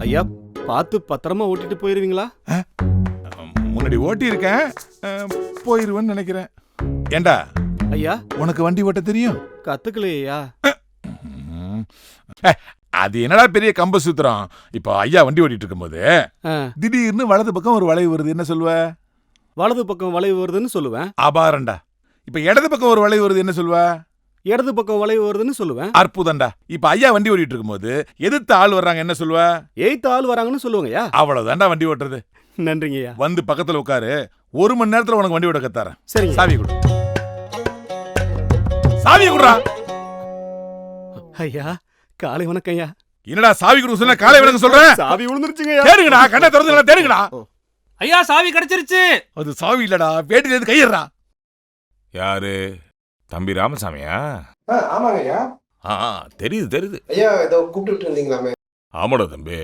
ஐயா பார்த்து பத்திரமா ஓட்டிட்டு போயிருவீங்களா? முன்னாடி ஓட்டி இருக்கேன், போயிருவேன்னு நினைக்கிறேன். ஏண்டா ஐயா உனக்கு வண்டி ஓட்ட தெரியும்? கத்துக்கலையா? அது என்னடா பெரிய கம்ப சூத்திரம். இப்போ ஐயா வண்டி ஓட்டிட்டு இருக்கும்போது திடீர்னு வலது பக்கம் ஒரு வளைவு வருது, என்ன சொல்லுவ? வலது பக்கம் வளைவு வருதுன்னு சொல்லுவேன். அபாரண்டா. இப்ப இடது பக்கம் ஒரு வளைவு வருது, என்ன சொல்லுவ? இடது பக்கம் வளைவு வருதுன்னு சொல்லுவேன். அற்புதம்டா. இப்ப ஐயா வண்டி ஓட்டிட்டு இருக்கும்போது எதிர்த்து ஆள் வர்றாங்க, என்ன சொல்லுவ? எய்த் ஆள் வராங்கன்னு சொல்லுவாங்கய்யா. அவ்வளவுதான்டா வண்டி ஓட்டுறது. நன்றிங்கய்யா. வந்து பக்கத்துல உட்காரு, 1 மணி நேரத்துல உனக்கு வண்டி ஓட்ட கத்தாரேன். சரிங்க. சாவி கொடு. சாவி குடுறா. ஐயா காலை வணக்கம் ஐயா. என்னடா சாவி கொடுக்க சொன்னா காலை வணக்கம் சொல்றேன்? சாவி விழுந்துருச்சுங்கய்யா. தேடுங்கடா, கண்ணை திறந்து தேடுங்கடா. ஐயா சாவி கிடைச்சிருச்சு. அது சாவி இல்லடா, வேட்டில இருந்து கையிடுறா. யாரு? தம்பி ராமசாமியா? ஆமாங்க ஐயா. தெரியுது ஐயா, ஏதோ கூப்பிட்டு இருந்தீங்களாமே. ஆமாடா தம்பி.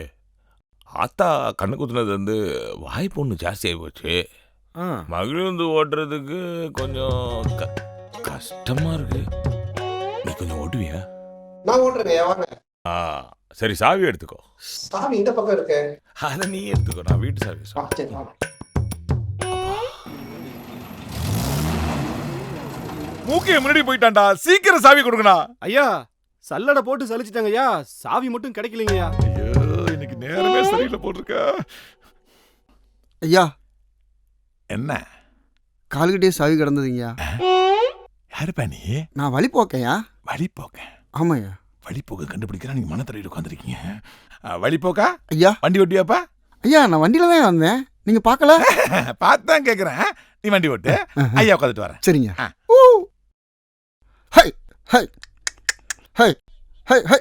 ஆத்தா கண்ணு குத்துனது வந்து வாய்ப்பு ஒன்று ஜாஸ்தி ஆகி போச்சு. மகிழ்ந்து ஓட்டுறதுக்கு கொஞ்சம் கஷ்டமா இருக்கு. நீ கொஞ்சம் ஓட்டுவியா? நான் ஓட்டுறேங்க ஐயா, வாங்க. சரி சாவி எடுத்துக்கோ. சாவி இந்த பக்கம் இருக்கு. அதை நீ எடுத்துக்கோ, நான் வீட்டு சாவி சொல்றேன். சரி வாங்க. மூக்கைய முன்னாடி போயிட்டான்டா, சீக்கிரம் சாவி கொடுங்கடா. ஐயா சல்லடை போட்டு சலிச்சிட்டாங்க ஐயா, சாவி மட்டும் கிடைக்கலங்கய்யா. ஐயோ, இன்னைக்கு நேரமே சரியில்லை போட்டிருக்க. ஐயா என்ன கால்கிட்டே சாவி கிடந்ததுங்கய்யா. யாருப்பா நீ? நான் வழி போக்கையா. வழிபோக்க? ஆமாய்யா. வழிபோக்க கண்டுபிடிக்கிறா நீங்க மனத்தரையில் உட்காந்துருக்கீங்க. வழிபோக்கா? ஐயா வண்டி ஓட்டியாப்பா? ஐயா நான் வண்டியில தான் வந்தேன், நீங்க பார்க்கல? பார்த்துதான் கேட்குறேன். நீ வண்டி ஓட்டு, ஐயா உட்காந்துட்டு வரேன். சரிங்க. High high high high high